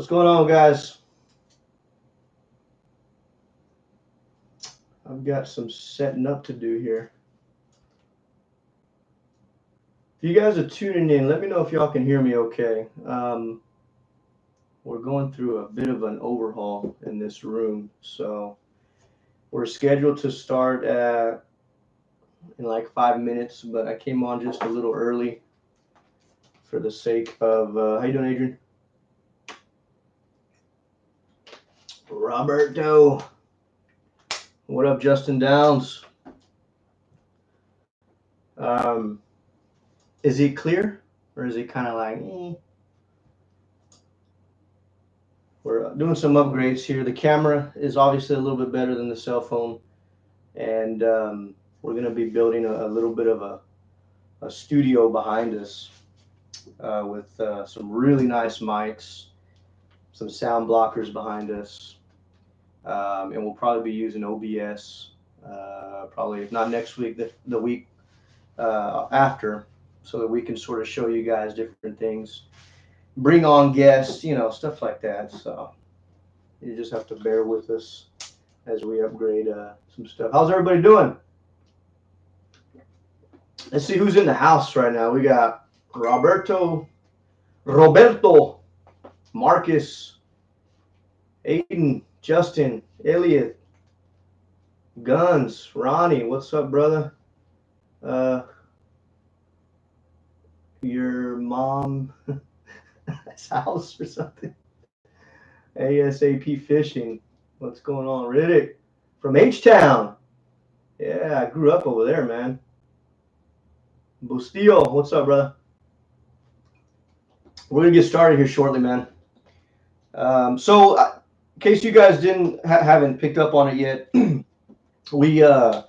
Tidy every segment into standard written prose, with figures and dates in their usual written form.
What's going on, guys? I've got some setting up to do here. If you guys are tuning in, let me know if y'all can hear me okay. We're going through a bit of an overhaul in this room, so we're scheduled to start in like 5 minutes, but I came on just a little early for the sake of how you doing, Adrian? Roberto. What up, Justin Downs? Is it clear, or is it kind of like, We're doing some upgrades here. The camera is obviously a little bit better than the cell phone, and we're going to be building a little bit of a studio behind us with some really nice mics, some sound blockers behind us, and we'll probably be using OBS, probably if not next week, the week after, so that we can sort of show you guys different things, bring on guests, stuff like that. So you just have to bear with us as we upgrade some stuff. How's everybody doing? Let's see who's in the house right now. We got Roberto, Marcus, Aiden, Justin, Elliot, Guns, Ronnie. What's up, brother? Your mom house or something. ASAP Fishing. What's going on? Riddick from H-Town. Yeah, I grew up over there, man. Bustillo, what's up, brother? We're gonna get started here shortly, man. So in case you guys haven't picked up on it yet, we have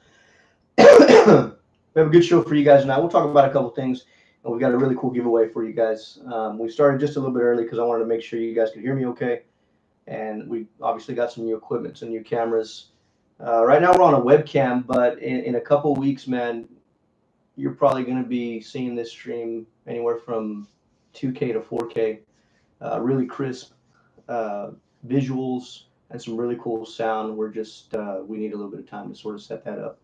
a good show for you guys tonight. We'll talk about a couple things. And we've got a really cool giveaway for you guys. We started just a little bit early because I wanted to make sure you guys could hear me okay. And we obviously got some new equipment, some new cameras. Right now we're on a webcam, but in a couple weeks, man, you're probably going to be seeing this stream anywhere from 2K to 4K. Really crisp visuals and some really cool sound. We're just, we need a little bit of time to sort of set that up.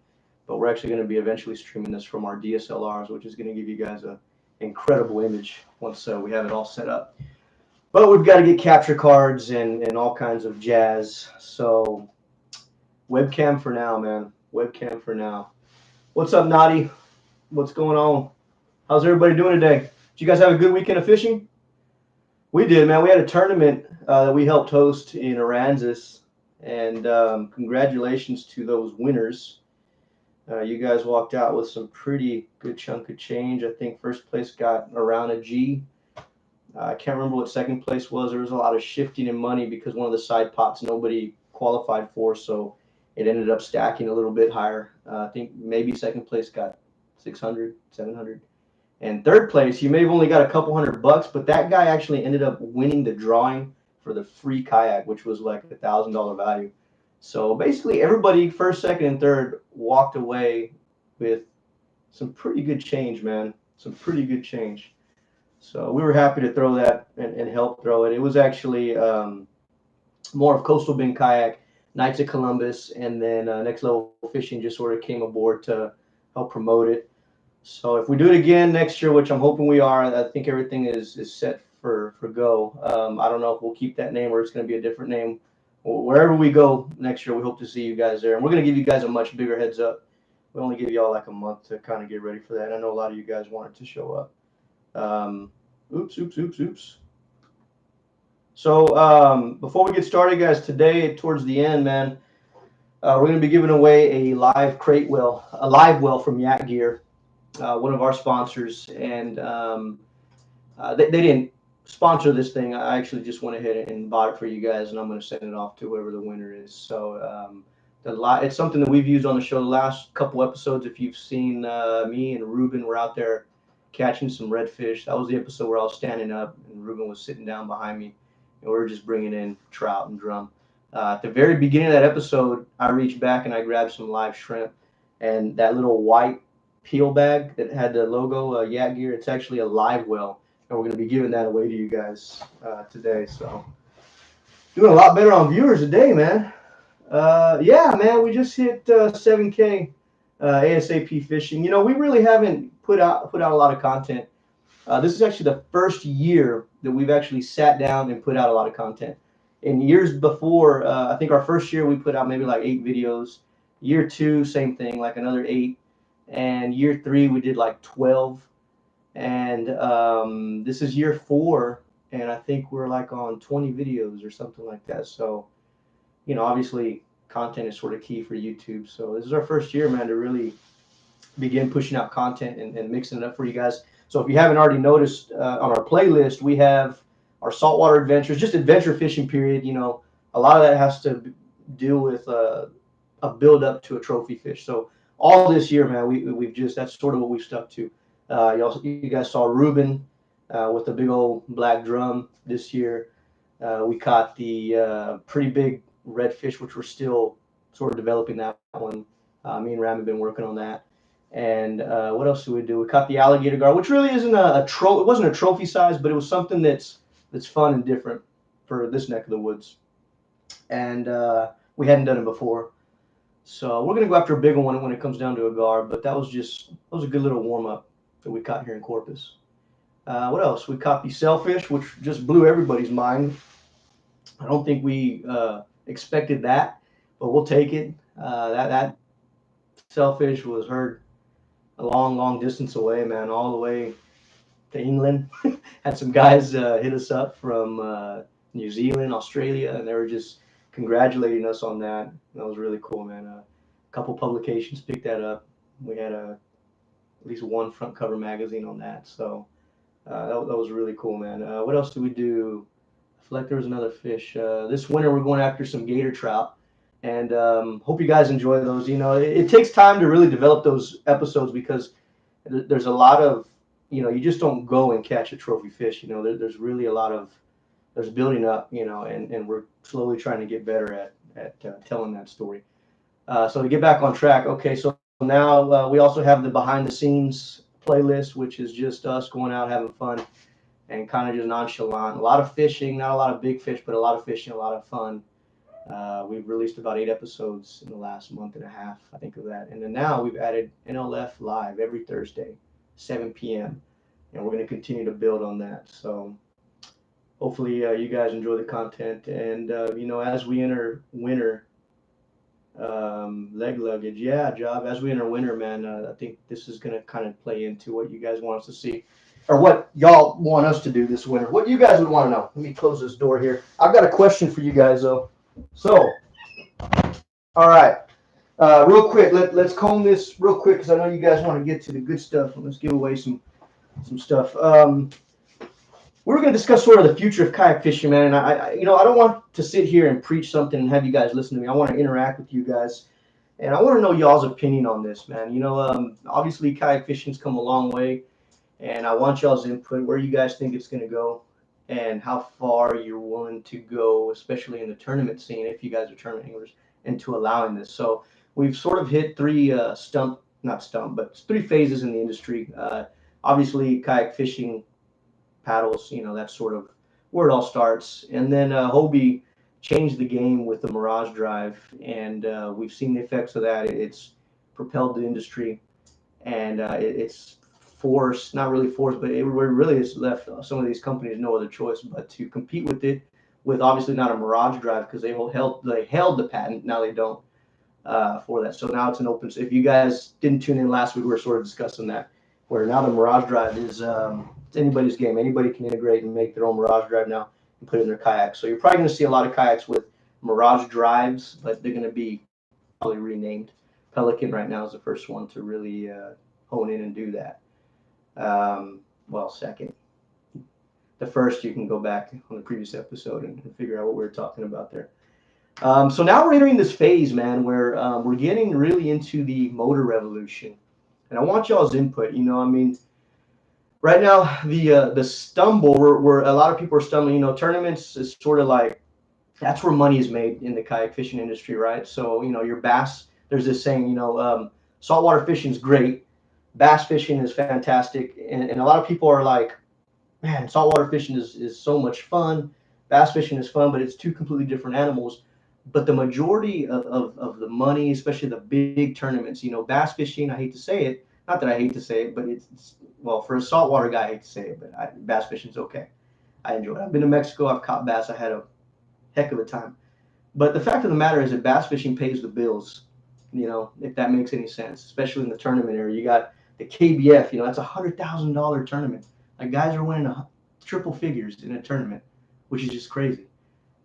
But we're actually going to be eventually streaming this from our DSLRs, which is going to give you guys an incredible image once we have it all set up. But we've got to get capture cards and all kinds of jazz. So webcam for now, man. Webcam for now. What's up, Nadi? What's going on? How's everybody doing today? Did you guys have a good weekend of fishing? We did, man. We had a tournament that we helped host in Aransas. And congratulations to those winners. You guys walked out with some pretty good chunk of change. I think first place got around a G. I can't remember what second place was. There was a lot of shifting in money because one of the side pots nobody qualified for, so it ended up stacking a little bit higher. I think maybe second place got 600, 700. And third place, you may have only got a couple $100, but that guy actually ended up winning the drawing for the free kayak, which was like $1,000 value. So basically everybody, first, second, and third, walked away with some pretty good change, man. Some pretty good change. So we were happy to throw that and help throw it. It was actually more of Coastal Bend Kayak, Knights of Columbus, and then Next Level Fishing just sort of came aboard to help promote it. So if we do it again next year, which I'm hoping we are, I think everything is set for go. I don't know if we'll keep that name or it's going to be a different name. Wherever we go next year, we hope to see you guys there. And we're going to give you guys a much bigger heads up. We only give y'all like a month to kind of get ready for that. And I know a lot of you guys wanted to show up. Oops. So before we get started, guys, today towards the end, man, we're going to be giving away a live crate well, a live well from YAKGEAR, one of our sponsors. And they didn't sponsor this thing. I actually just went ahead and bought it for you guys, and I'm going to send it off to whoever the winner is. So it's something that we've used on the show the last couple episodes. If you've seen me and Ruben were out there catching some redfish. That was the episode where I was standing up and Ruben was sitting down behind me, and we were just bringing in trout and drum. At the very beginning of that episode, I reached back and I grabbed some live shrimp, and that little white peel bag that had the logo YAKGEAR, it's actually a live well. And we're going to be giving that away to you guys today. So Doing a lot better on viewers today, man. Yeah, man, we just hit 7K ASAP fishing. You know, we really haven't put out a lot of content. This is actually the first year that we've actually sat down and put out a lot of content. In years before, I think our first year we put out maybe like 8 videos. Year 2, same thing, like another 8. And year 3 we did like 12. And this is year 4, and I think we're like on 20 videos or something like that. So, you know, obviously content is sort of key for YouTube. So this is our first year, man, to really begin pushing out content and mixing it up for you guys. So if you haven't already noticed, on our playlist, we have our saltwater adventures, just adventure fishing period. You know, a lot of that has to deal with a build up to a trophy fish. So all this year, man, we've just, that's sort of what we've stuck to. You guys saw Ruben with the big old black drum this year. We caught the pretty big redfish, which we're still sort of developing that one. Me and Ram have been working on that. And what else did we do? We caught the alligator gar, which really isn't it wasn't a trophy size, but it was something that's fun and different for this neck of the woods. And we hadn't done it before. So we're gonna go after a bigger one when it comes down to a gar, but that was a good little warm up that we caught here in Corpus. What else? We caught the sailfish, which just blew everybody's mind. I don't think we expected that, but we'll take it. That sailfish was heard a long distance away, man, all the way to England. Had some guys hit us up from New Zealand, Australia, and they were just congratulating us on that. That was really cool, man. A couple publications picked that up. We had at least one front cover magazine on that. So that was really cool, man. What else did we do? I feel like there was another fish. This winter we're going after some gator trout, and hope you guys enjoy those. You know, it takes time to really develop those episodes because there's a lot of, you know, you just don't go and catch a trophy fish. You know, there's really a lot of, there's building up, you know, and we're slowly trying to get better at telling that story. So to get back on track, okay, so now we also have the behind the scenes playlist, which is just us going out having fun and kind of just nonchalant. A lot of fishing, not a lot of big fish, but a lot of fishing, a lot of fun. We've released about 8 episodes in the last month and a half, I think, of that. And then now we've added NLF live every Thursday, 7 p.m. And we're going to continue to build on that. So hopefully you guys enjoy the content. And, you know, as we enter winter, leg luggage, yeah, Job, as we enter winter, man, I think this is going to kind of play into what you guys want us to see, or what y'all want us to do this winter. What you guys would want to know. Let me close this door here. I've got a question for you guys, though. So, all right, real quick, let's comb this real quick because I know you guys want to get to the good stuff. Let's give away some stuff. We're going to discuss sort of the future of kayak fishing, man. And I don't want to sit here and preach something and have you guys listen to me. I want to interact with you guys, and I want to know y'all's opinion on this, man. You know, obviously kayak fishing's come a long way, and I want y'all's input, where you guys think it's going to go, and how far you're willing to go, especially in the tournament scene, if you guys are tournament anglers, into allowing this. So we've sort of hit 3 3 phases in the industry. Obviously, kayak fishing, paddles, you know, that's sort of where it all starts. And then Hobie changed the game with the Mirage Drive, and we've seen the effects of that. It's propelled the industry, and it's forced, not really forced, but it really has left some of these companies no other choice but to compete with it, with obviously not a Mirage Drive because they held the patent. Now they don't for that. So now it's an open. So if you guys didn't tune in last week, we were sort of discussing that, where now the Mirage Drive is it's anybody's game. Anybody can integrate and make their own Mirage Drive now and put it in their kayaks. So you're probably going to see a lot of kayaks with Mirage Drives, but they're going to be probably renamed. Pelican right now is the first one to really hone in and do that. Well, second. The first, you can go back on the previous episode and figure out what we were talking about there. So now we're entering this phase, man, where we're getting really into the motor revolution. And I want y'all's input. You know, I mean, right now the stumble, where a lot of people are stumbling. You know, tournaments is sort of like, that's where money is made in the kayak fishing industry, right? So, you know, your bass, there's this saying, you know, saltwater fishing is great, bass fishing is fantastic, and a lot of people are like, man, saltwater fishing is so much fun. Bass fishing is fun, but it's two completely different animals. But the majority of the money, especially the big tournaments, bass fishing, I hate to say it, not that I hate to say it, but it's well, for a saltwater guy, I hate to say it, but bass fishing's okay. I enjoy it. I've been to Mexico, I've caught bass, I had a heck of a time. But the fact of the matter is that bass fishing pays the bills, if that makes any sense, especially in the tournament area. You got the KBF, that's $100,000 tournament. Like guys are winning triple figures in a tournament, which is just crazy.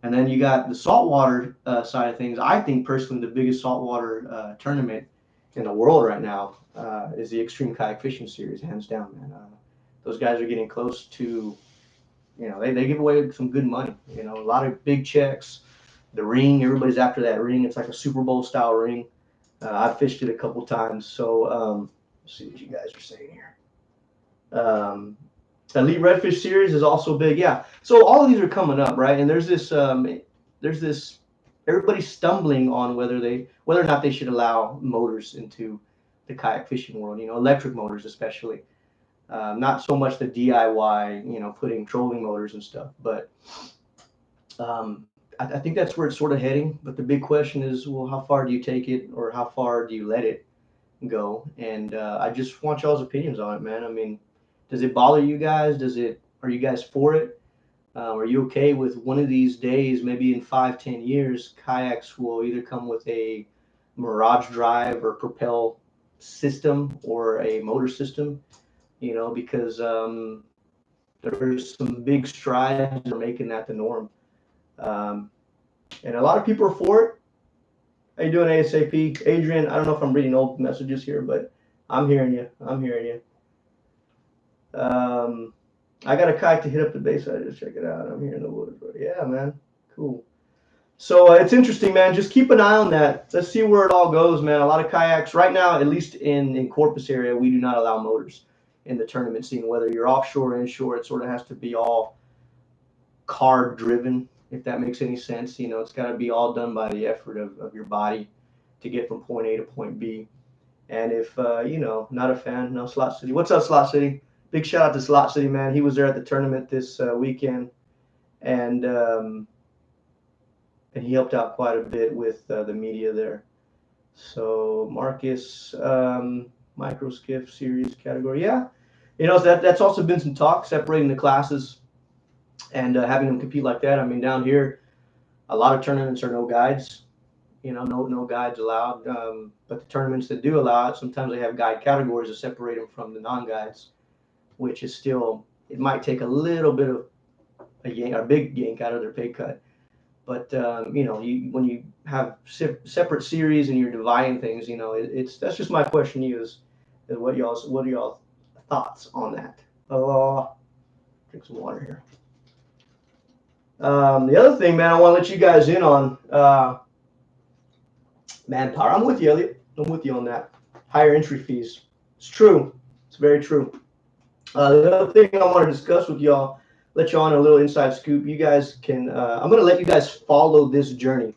And then you got the saltwater side of things. I think personally the biggest saltwater tournament in the world right now is the Extreme Kayak Fishing Series, hands down, man. Those guys are getting close to, they give away some good money. A lot of big checks. The ring, everybody's after that ring. It's like a Super Bowl style ring. I've fished it a couple times. So let's see what you guys are saying here. Elite Redfish Series is also big. Yeah. So all of these are coming up, right? And there's this everybody's stumbling on whether or not they should allow motors into the kayak fishing world, electric motors especially. Not so much the DIY, putting trolling motors and stuff, but I think that's where it's sort of heading. But the big question is, well, how far do you take it, or how far do you let it go? And I just want y'all's opinions on it, man. I mean, does it bother you guys? Are you guys for it? Are you okay with one of these days, maybe in 5-10 years, kayaks will either come with a Mirage drive or propel system or a motor system? Because there's some big strides that are making that the norm. And a lot of people are for it. How you doing, ASAP? Adrian, I don't know if I'm reading old messages here, but I'm hearing you. I got a kayak to hit up the Bayside. Just check it out. I'm here in the woods. But yeah, man. Cool. So it's interesting, man. Just keep an eye on that. Let's see where it all goes, man. A lot of kayaks right now, at least in Corpus area, we do not allow motors in the tournament scene. Whether you're offshore or inshore, it sort of has to be all carb driven, if that makes any sense. It's got to be all done by the effort of your body to get from point A to point B. And if, not a fan, no. Slot City. What's up, Slot City? Big shout out to Slot City, man. He was there at the tournament this weekend, and he helped out quite a bit with the media there. So Marcus, micro skiff series category, yeah. That's also been some talk, separating the classes and having them compete like that. I mean, down here, a lot of tournaments are no guides. No guides allowed. But the tournaments that do allow it, sometimes they have guide categories to separate them from the non-guides, which is still, it might take a little bit of a big yank out of their pay cut. But when you have separate series and you're dividing things, that's just my question to you is what are y'all thoughts on that? Drink some water here. The other thing, man, I want to let you guys in on manpower. I'm with you, Elliot. I'm with you on that. Higher entry fees. It's true. It's very true. The other thing I want to discuss with y'all, let y'all on a little inside scoop. You guys can, I'm going to let you guys follow this journey.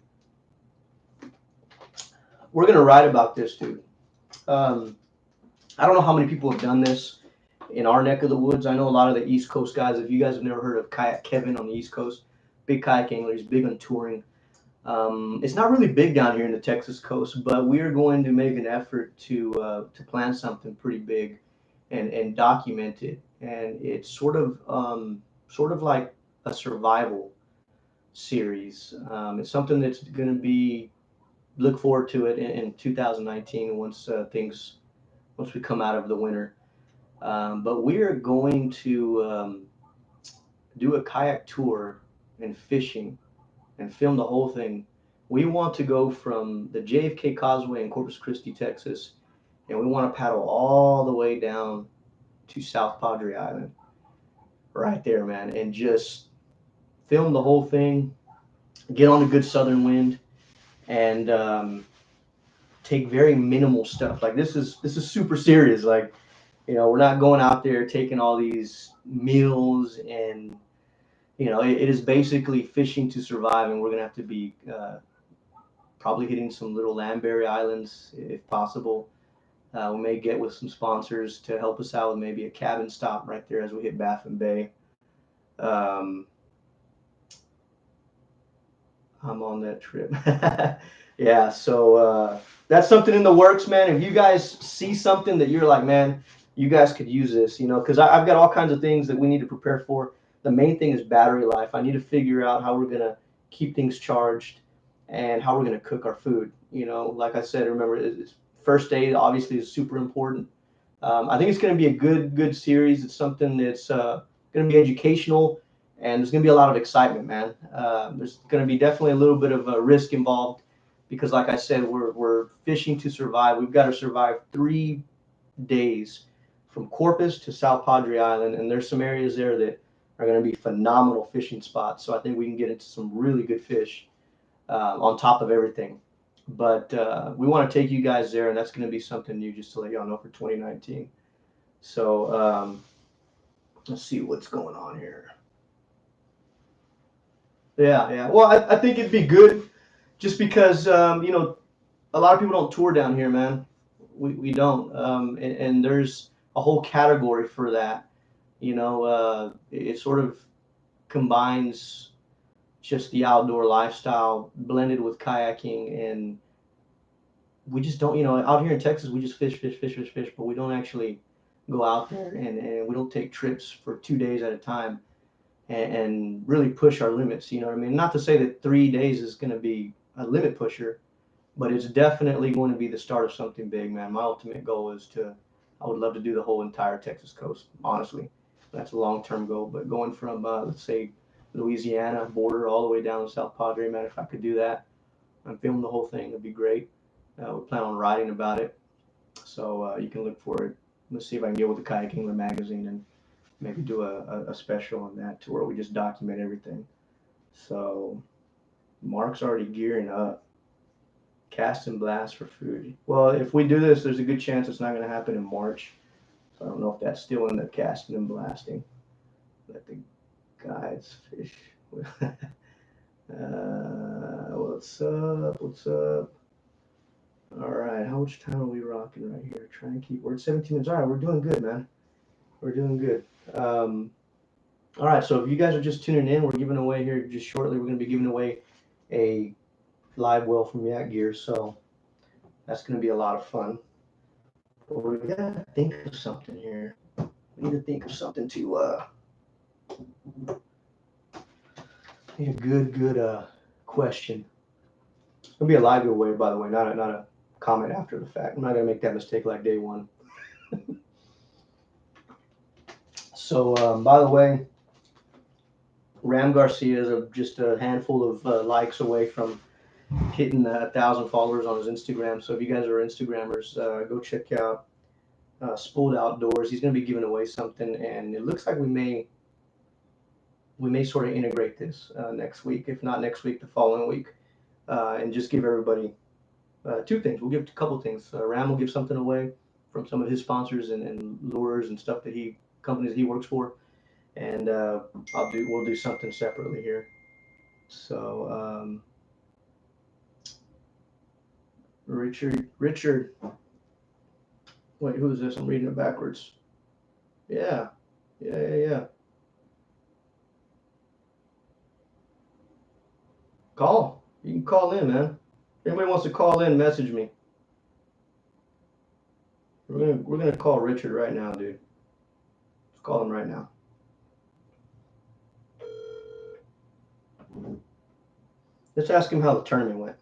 We're going to write about this, dude. I don't know how many people have done this in our neck of the woods. I know a lot of the East Coast guys. If you guys have never heard of Kayak Kevin on the East Coast, big kayak angler, he's big on touring. It's not really big down here in the Texas coast, but we are going to make an effort to plan something pretty big and document it. And it's sort of like a survival series. It's something that's going to be, look forward to it in 2019 once we come out of the winter. But we are going to do a kayak tour and fishing and film the whole thing. We want to go from the JFK Causeway in Corpus Christi, Texas, and we want to paddle all the way down to South Padre Island, right there, man, and just film the whole thing, get on a good southern wind, and take very minimal stuff. Like this is super serious. Like, we're not going out there taking all these meals, and it is basically fishing to survive, and we're gonna have to be probably hitting some little landberry islands if possible. We may get with some sponsors to help us out with maybe a cabin stop right there as we hit Baffin Bay. I'm on that trip. Yeah, so that's something in the works, man. If you guys see something that you're like, man, you guys could use this, you know, because I've got all kinds of things that we need to prepare for. The main thing is battery life. I need to figure out how we're gonna keep things charged and how we're gonna cook our food. You know, like I said, remember, first aid obviously is super important. I think it's gonna be a good series. It's something that's gonna be educational, and there's gonna be a lot of excitement, man. There's gonna be definitely a little bit of a risk involved because, like I said, we're fishing to survive. We've got to survive 3 days from Corpus to South Padre Island, and there's some areas there that are going to be phenomenal fishing spots. So I think we can get into some really good fish on top of everything. But we want to take you guys there, and that's going to be something new, just to let y'all know, for 2019. So let's see what's going on here. Yeah. Well, I think it'd be good just because, you know, a lot of people don't tour down here, man. We don't. And there's a whole category for that. You know, it sort of combines just the outdoor lifestyle blended with kayaking, and we just don't, you know, out here in Texas, we just fish, but we don't actually go out there, and we don't take trips for 2 days at a time and really push our limits. You know what I mean? Not to say that 3 days is going to be a limit pusher, but it's definitely going to be the start of something big, man. My ultimate goal is I would love to do the whole entire Texas coast, honestly. That's a long-term goal, but going from, let's say, Louisiana border all the way down to South Padre, man, if I could do that and film the whole thing, it'd be great. We plan on writing about it, so you can look for it. Let's see if I can get with the Kayak Angler magazine and maybe do a special on that to where we just document everything. So Mark's already gearing up. Cast and blast for food. Well, if we do this, there's a good chance it's not going to happen in March. So I don't know if that's still in the casting and blasting. Let the guides fish. What's up? What's up? All right, how much time are we rocking right here? Try and keep. We're at 17 minutes. All right, we're doing good, man. We're doing good. All right, so if you guys are just tuning in, we're giving away here just shortly. We're going to be giving away a live well from YAKGEAR, so that's going to be a lot of fun. But we got to think of something here. We need to think of something to a good question. It'll be a live giveaway, by the way, not a comment after the fact. I'm not going to make that mistake like day one. So, by the way, Ram Garcia is just a handful of likes away from hitting 1,000 followers on his Instagram. So if you guys are Instagrammers, go check out Spooled Outdoors. He's going to be giving away something, and it looks like we may sort of integrate this next week. If not next week, the following week, and just give everybody two things. We'll give a couple things. Ram will give something away from some of his sponsors and lures and stuff that companies he works for, and we'll do something separately here. So Richard, wait, who is this? I'm reading it backwards. Yeah. Call. You can call in, man. If anybody wants to call in, message me. We're gonna call Richard right now, dude. Let's call him right now. Let's ask him how the tournament went.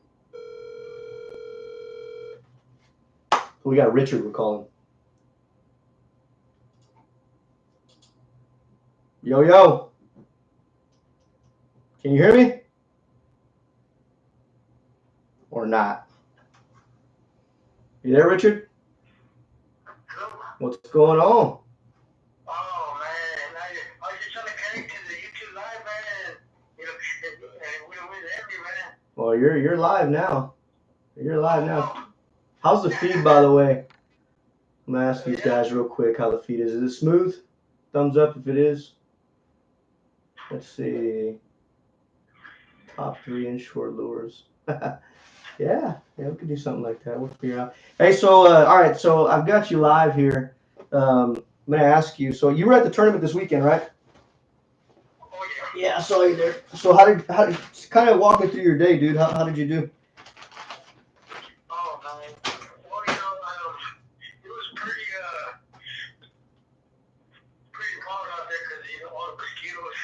We got Richard, we're calling. Yo. Can you hear me? Or not? You there, Richard? Hello? What's going on? Oh, man. I was just trying to connect to the YouTube live, man. You know, we're there, man. Well, you're live now. You're live now. How's the feed, by the way? I'm gonna ask these guys real quick how the feed is. Is it smooth? Thumbs up if it is. Let's see. Top 3 inshore lures. Yeah, we could do something like that. We'll figure out. Hey, so all right, so I've got you live here. I'm gonna ask you. So you were at the tournament this weekend, right? Oh Yeah, I saw you there. So how did kind of walk me through your day, dude? How did you do? Oh man. Well, it was pretty cold out there because all the mosquitoes.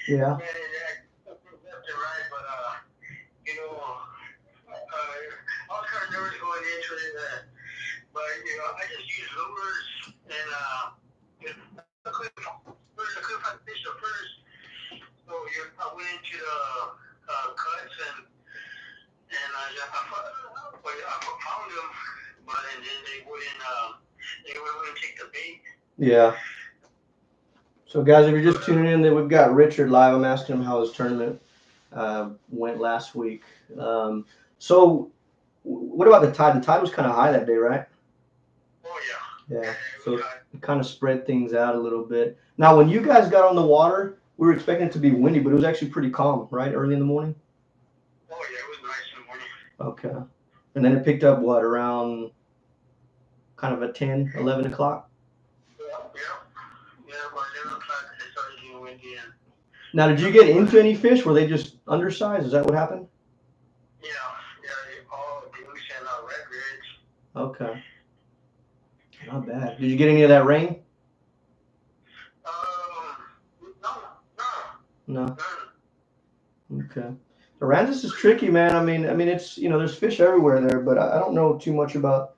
Yeah. Man, yeah, left and right, but I was kind of nervous going into it, but I just used lures and I couldn't find fish at first, so I went into the cuts and I found them, but and then they wouldn't take the bait. Yeah. So guys, if you're just tuning in, then we've got Richard live. I'm asking him how his tournament went last week. So what about the tide? The tide was kind of high that day, right? Oh yeah. Yeah. So it kind of spread things out a little bit. Now, when you guys got on the water, we were expecting it to be windy, but it was actually pretty calm, right? Early in the morning. Oh yeah, it was nice in the morning. Okay. And then it picked up what, around kind of at 10, 11 o'clock? Yeah, about 11 o'clock it started getting windy. Now, did you get into any fish? Were they just undersized? Is that what happened? Yeah, all the loose and red rigs. Okay. Not bad. Did you get any of that rain? No. Okay. Aransas is tricky, man. I mean, it's there's fish everywhere there, but I don't know too much about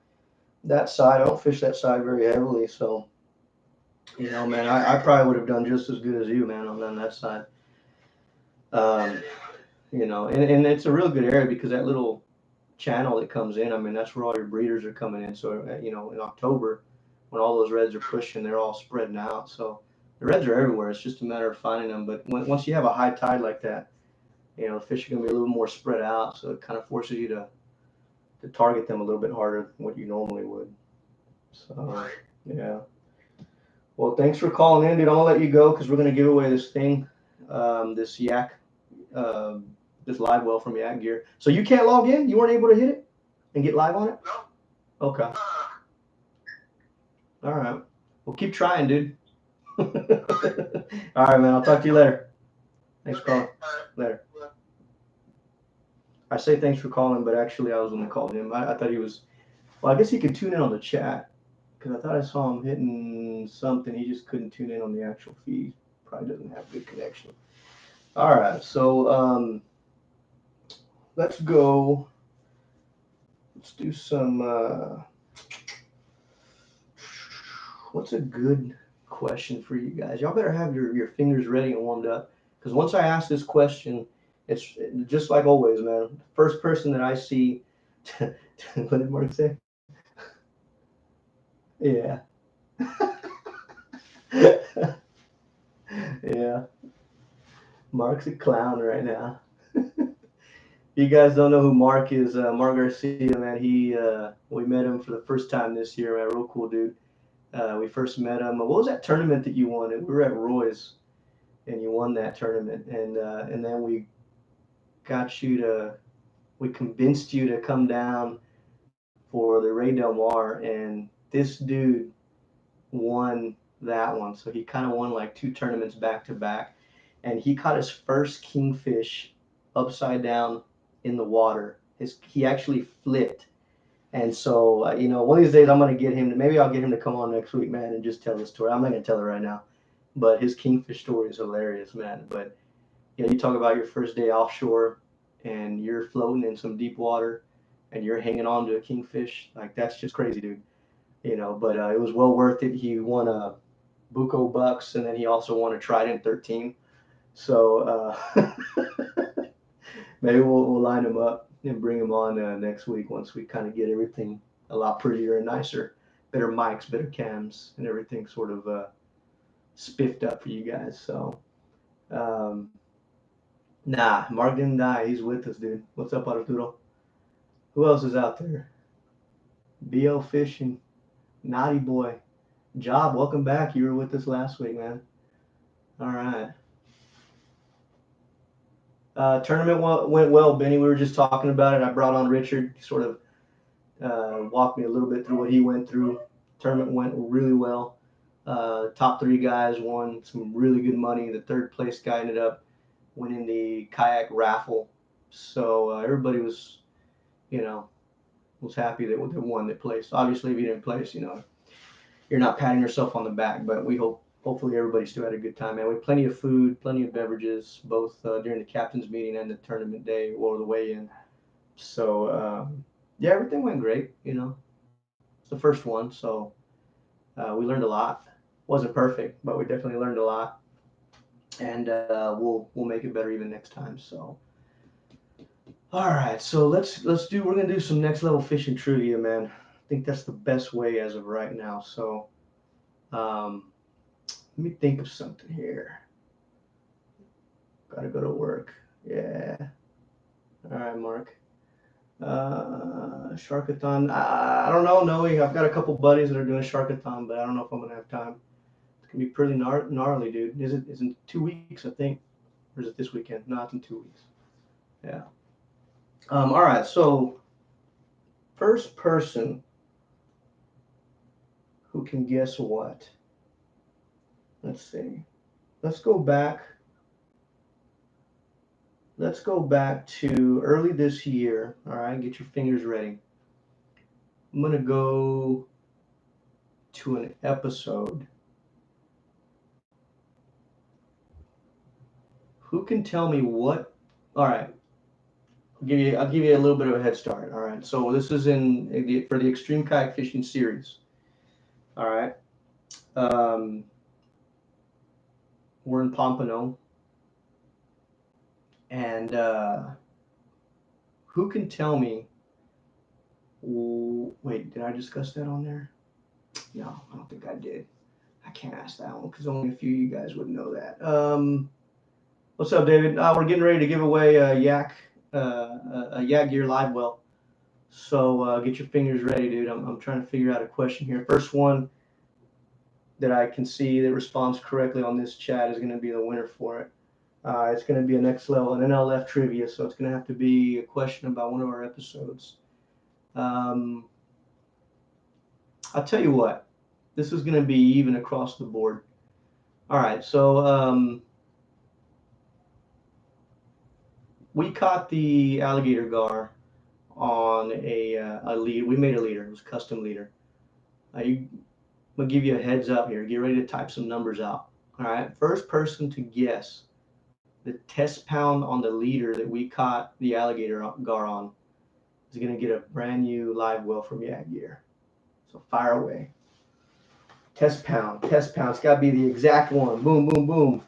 that side. I don't fish that side very heavily, so man, I probably would have done just as good as you, man, on that side. And it's a real good area because that little channel that comes in, I mean, that's where all your breeders are coming in. So in October, when all those reds are pushing, they're all spreading out. So the reds are everywhere. It's just a matter of finding them. But once you have a high tide like that, the fish are going to be a little more spread out. So it kind of forces you to target them a little bit harder than what you normally would. So yeah. Well, thanks for calling in, dude. I'm gonna let you go because we're gonna give away this thing, this yak, this live well from YAKGEAR. So you can't log in? You weren't able to hit it and get live on it? No. Okay. All right. Well, keep trying, dude. All right, man. I'll talk to you later. Thanks for calling. Later. I say thanks for calling, but actually I was when I called him. I thought he was, well, I guess he could tune in on the chat because I thought I saw him hitting something. He just couldn't tune in on the actual feed. Probably doesn't have good connection. All right. So let's go. Let's do some, what's a good question for you guys? Y'all better have your fingers ready and warmed up because once I ask this question, it's just like always, man. First person that I see, what did Mark say? Yeah. Yeah. Mark's a clown right now. You guys don't know who Mark is. Mark Garcia, man. We met him for the first time this year, man. Real cool dude. We first met him. What was that tournament that you won? We were at Roy's, and you won that tournament. And then we convinced you to come down for the Ray Del Mar, and this dude won that one. So he kind of won like 2 tournaments back to back, and he caught his first kingfish upside down in the water. He actually flipped. And so, one of these days I'm going to get him maybe I'll get him to come on next week, man, and just tell the story. I'm not going to tell it right now, but his kingfish story is hilarious, man. But you talk about your first day offshore and you're floating in some deep water and you're hanging on to a kingfish. Like, that's just crazy, dude. But it was well worth it. He won a Buco bucks, and then he also won a Trident 13. So maybe we'll line him up and bring him on next week once we kind of get everything a lot prettier and nicer, better mics, better cams, and everything sort of spiffed up for you guys. So nah, Mark didn't die. He's with us, dude. What's up, Arturo? Who else is out there? BL Fishing, Naughty Boy, Job. Welcome back. You were with us last week, man. All right. Tournament went well, Benny. We were just talking about it. I brought on Richard. He sort of walked me a little bit through what he went through. Tournament went really well. Top 3 guys won some really good money. The 3rd place guy ended up winning the kayak raffle. So everybody was, you know, was happy that they won that place. Obviously, if you didn't place, you know, you're not patting yourself on the back. But we hopefully everybody still had a good time, man. We had plenty of food, plenty of beverages, both during the captain's meeting and the tournament day or the weigh-in. So yeah, everything went great. You know, it's the first one, so we learned a lot. Wasn't perfect, but we definitely learned a lot, and we'll make it better even next time. So, all right, so we're gonna do some next level fishing trivia, man. I think that's the best way as of right now. So, let me think of something here. Gotta go to work. Yeah. All right, Mark. Sharkathon. I don't know, Noe. I've got a couple buddies that are doing Sharkathon, but I don't know if I'm gonna have time. It's gonna be pretty gnarly, dude. Is it? It's in 2 weeks, I think, or is it this weekend? No, it's in 2 weeks. Yeah. All right. So, first person who can guess what? Let's see. Let's go back. Let's go back to early this year. All right. Get your fingers ready. I'm gonna go to an episode. Who can tell me what? All right. I'll give you a little bit of a head start. All right. So this is for the Extreme Kayak Fishing series. All right. We're in Pompano. And who can tell me? Wait, did I discuss that on there? No, I don't think I did. I can't ask that one because only a few of you guys would know that. What's up, David? We're getting ready to give away a YAKGEAR live well. So get your fingers ready, dude. I'm trying to figure out a question here. First one that I can see that responds correctly on this chat is going to be the winner for it. It's going to be a next level, an NLF trivia, so it's going to have to be a question about one of our episodes. I'll tell you what, this is going to be even across the board. All right, so we caught the alligator gar on a lead. We made a leader. It was a custom leader. I'm going to give you a heads up here. Get ready to type some numbers out. All right, first person to guess the test pound on the leader that we caught the alligator gar on is going to get a brand new live well from YAKGEAR. So fire away. Test pound. It's got to be the exact one. Boom, boom, boom.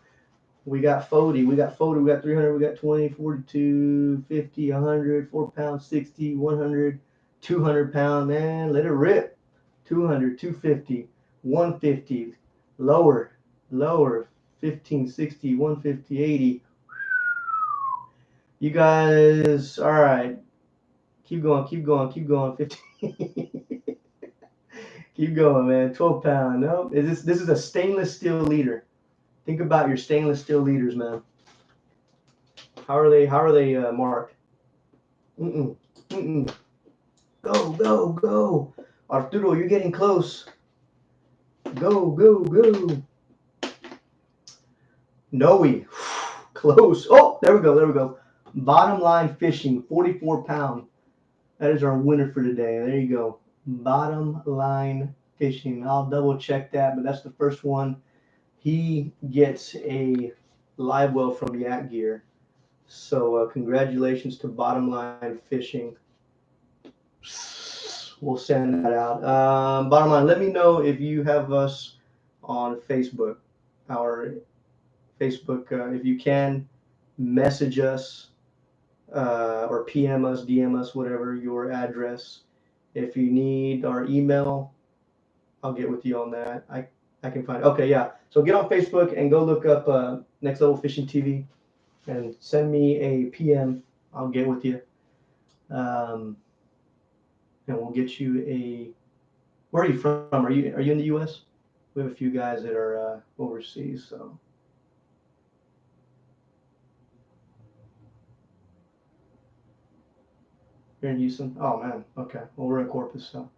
We got 40, we got 300, we got 20, 42, 50, 100, 4 pounds, 60, 100, 200 pound, man, let it rip. 200, 250, 150, lower, 15, 60, 150, 80. You guys, all right. Keep going. 15. Keep going, man. 12 pound. No, this is a stainless steel leader. Think about your stainless steel leaders, man. How are they marked? Go. Arturo, you're getting close. Go. Noe. Close. Oh, there we go. Bottom line fishing, 44 pound. That is our winner for today. There you go. Bottom line fishing. I'll double check that, but that's the first one. He gets a live well from YAKGEAR. So congratulations to Bottom Line Fishing. We'll send that out. Bottom Line, let me know if you have us on Facebook. Our Facebook, if you can, message us or PM us, DM us, whatever your address. If you need our email, I'll get with you on that. I can find it. Okay, yeah. So get on Facebook and go look up Next Level Fishing TV and send me a PM. I'll get with you. And we'll get you a. Where are you from? Are you in the U.S.? We have a few guys that are overseas, so. You're in Houston? Oh man. Okay. Well, we're in Corpus, so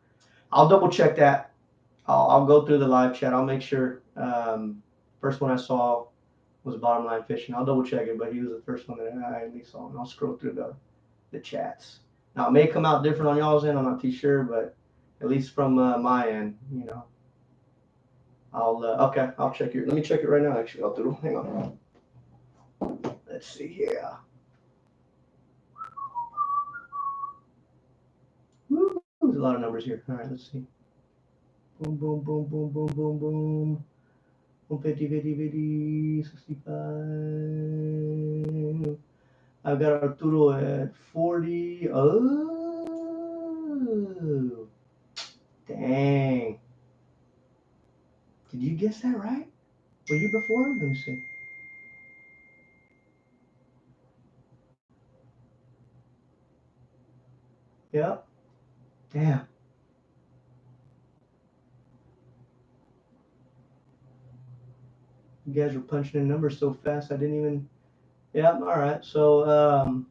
I'll double check that. I'll go through the live chat. I'll make sure. First one I saw was Bottom Line Fishing. I'll double check it, but he was the first one that I at least saw, and I'll scroll through the chats. Now it may come out different on y'all's end. I'm not too sure, but at least from my end, you know. Okay. I'll check it. Let me check it right now. Actually, I'll do. Hang on. Let's see here. Woo, there's a lot of numbers here. All right, let's see. Boom, boom, boom, boom, boom, boom, boom. 50, 50, 50, 65. I've got Arturo at 40. Oh, dang. Did you guess that right? Were you before him? Let me see. Yep. Damn. You guys were punching in numbers so fast I didn't even. Yeah, all right. So,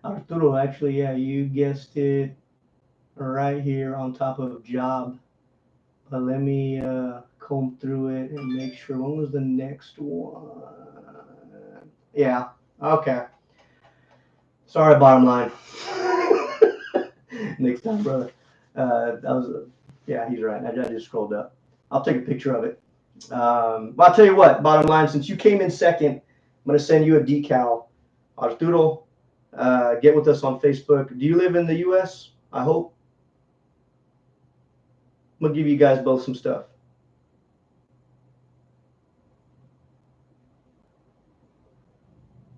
Arturo, actually, yeah, you guessed it right here on top of job. But let me comb through it and make sure. When was the next one? Yeah. Okay. Sorry, bottom line. Next time, brother. That was, yeah, he's right. I just scrolled up. I'll take a picture of it. But I'll tell you what, bottom line, since you came in second, I'm going to send you a decal. Arturo, get with us on Facebook. Do you live in the U.S.? I hope. I'm going to give you guys both some stuff.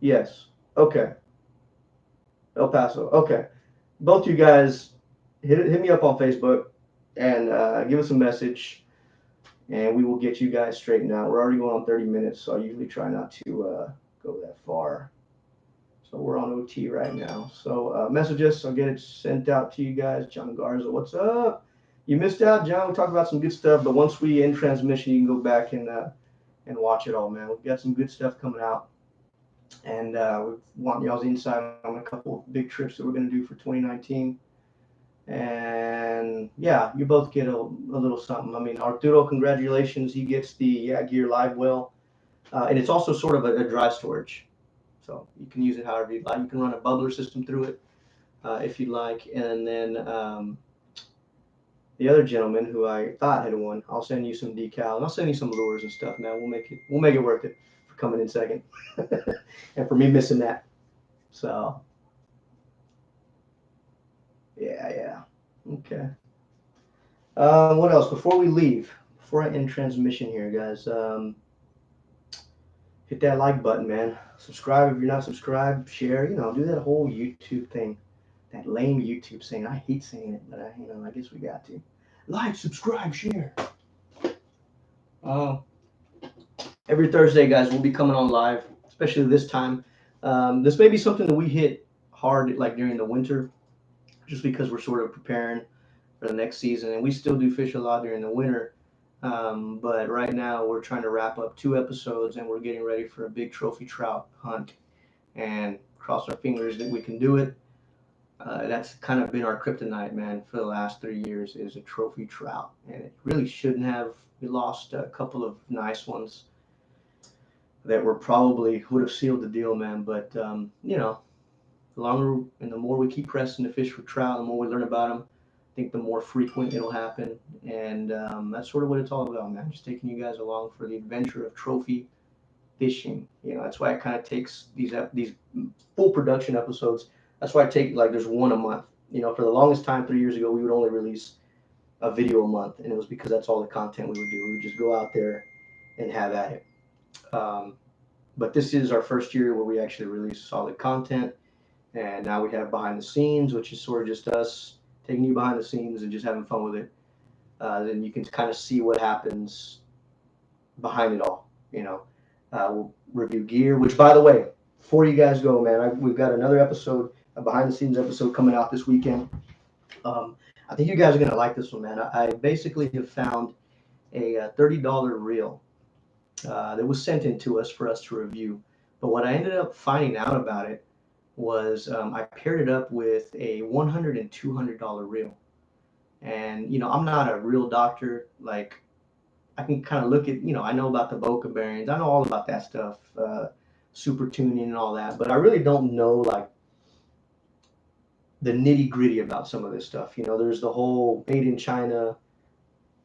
Yes. Okay. El Paso. Okay. Both you guys hit me up on Facebook and give us a message, and we will get you guys straightened out. We're already going on 30 minutes, so I usually try not to go that far. So we're on OT right now. So message us. I'll get it sent out to you guys. John Garza, what's up? You missed out, John. We talked about some good stuff, but once we end transmission, you can go back and watch it all, man. We've got some good stuff coming out. And we want y'all's insight on a couple of big trips that we're going to do for 2019. And yeah, you both get a little something. I mean, Arturo, congratulations. He gets the YAKGEAR live well. And it's also sort of a dry storage. So you can use it however you like. You can run a bubbler system through it if you'd like. And then the other gentleman who I thought had won, I'll send you some decal and I'll send you some lures and stuff, man. We'll make it worth it for coming in second and for me missing that. So yeah. Okay. What else? Before we leave, before I end transmission here, guys, hit that like button, man. Subscribe if you're not subscribed. Share, do that whole YouTube thing. That lame YouTube saying. I hate saying it, but I guess we got to. Like, subscribe, share. Every Thursday, guys, we'll be coming on live, especially this time. This may be something that we hit hard like during the winter, just because we're sort of preparing for the next season, and we still do fish a lot during the winter. But right now we're trying to wrap up 2 episodes, and we're getting ready for a big trophy trout hunt. And cross our fingers that we can do it. That's kind of been our kryptonite, man, for the last 3 years is a trophy trout, and it really shouldn't have. We lost a couple of nice ones that were probably would have sealed the deal, man. But the longer and the more we keep pressing to fish for trout, the more we learn about them. I think the more frequent it'll happen, and that's sort of what it's all about, man. Just taking you guys along for the adventure of trophy fishing. That's why it kind of takes these full production episodes. That's why I take like there's one a month. For the longest time, 3 years ago, we would only release a video a month, and it was because that's all the content we would do. We would just go out there and have at it. But this is our first year where we actually release solid content, and now we have behind the scenes, which is sort of just us taking you behind the scenes and just having fun with it. Then you can kind of see what happens behind it all. We'll review gear, which, by the way, before you guys go, man, we've got another episode, a behind the scenes episode coming out this weekend. I think you guys are going to like this one, man. I basically have found a $30 reel that was sent in to us for us to review. But what I ended up finding out about it was I paired it up with a $100 and $200 reel. And, I'm not a real doctor. Like, I can kind of look at, I know about the Boca bearings. I know all about that stuff, super tuning and all that. But I really don't know, like, the nitty gritty about some of this stuff. There's the whole made in China,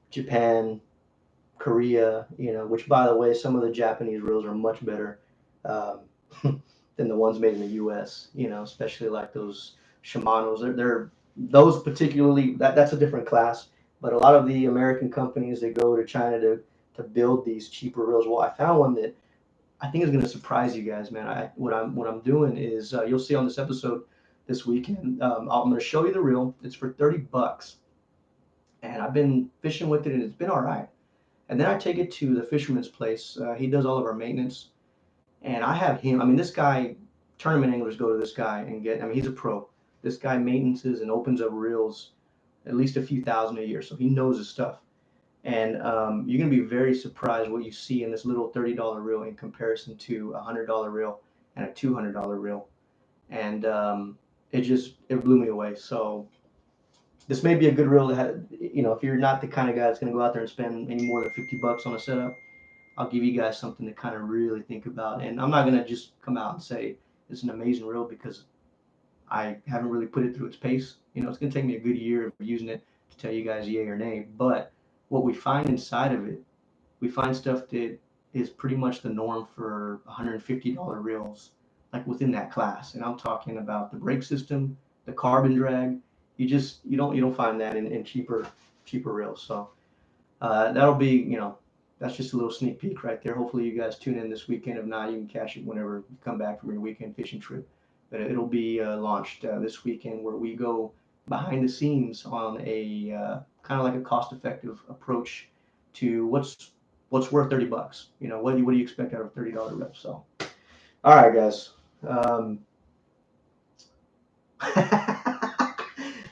Japan, Korea, which, by the way, some of the Japanese reels are much better um, than the ones made in the U.S., especially like those Shimano's. They're those particularly, that's a different class. But a lot of the American companies that go to China to build these cheaper reels, well, I found one that I think is going to surprise you guys, man. What I'm doing is you'll see on this episode this weekend. I'm going to show you the reel. It's for $30, and I've been fishing with it, and it's been all right. And then I take it to the fisherman's place. He does all of our maintenance, and I have him. I mean, this guy, tournament anglers go to this guy and get. I mean, he's a pro. This guy maintenances and opens up reels at least a few thousand a year, so he knows his stuff. And you're gonna be very surprised what you see in this little $30 reel in comparison to a $100 reel and a $200 reel. And it blew me away. So this may be a good reel to have, if you're not the kind of guy that's gonna go out there and spend any more than $50 on a setup. I'll give you guys something to kind of really think about. And I'm not gonna just come out and say it's an amazing reel because I haven't really put it through its pace. It's gonna take me a good year of using it to tell you guys yay or nay. But what we find inside of it, we find stuff that is pretty much the norm for $150 reels, like within that class. And I'm talking about the brake system, the carbon drag. You don't find that in cheaper reels. So that'll be, that's just a little sneak peek right there. Hopefully you guys tune in this weekend. If not, you can catch it whenever you come back from your weekend fishing trip. But it'll be launched this weekend, where we go behind the scenes on a kind of like a cost-effective approach to what's worth $30. What do you expect out of a $30 reel? So, all right, guys.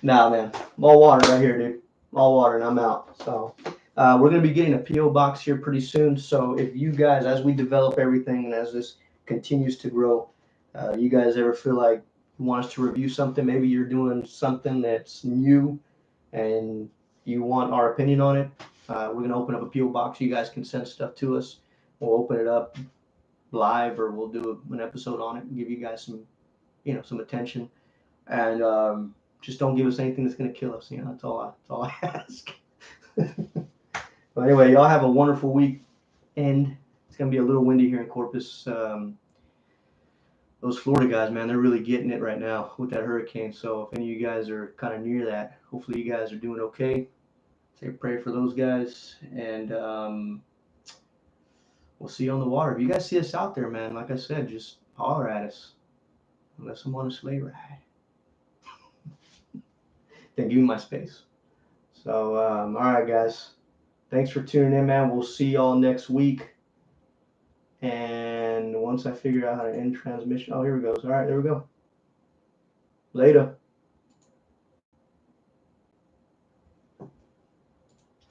Nah, man, all water right here, dude. All water, and I'm out. So we're gonna be getting a PO box here pretty soon. So if you guys, as we develop everything and as this continues to grow, you guys ever feel like you want us to review something? Maybe you're doing something that's new and you want our opinion on it. We're gonna open up a PO box. You guys can send stuff to us. We'll open it up live, or we'll do an episode on it and give you guys some attention. And just don't give us anything that's gonna kill us. That's all I ask. But anyway, y'all have a wonderful week. And it's gonna be a little windy here in Corpus. Those Florida guys, man, they're really getting it right now with that hurricane. So if any of you guys are kind of near that, hopefully you guys are doing okay. Say a prayer for those guys, and we'll see you on the water. If you guys see us out there, man, like I said, just holler at us. Unless I'm on a sleigh ride. Then give me my space. So, all right, guys. Thanks for tuning in, man. We'll see y'all next week. And once I figure out how to end transmission, oh, here it goes. All right, there we go. Later.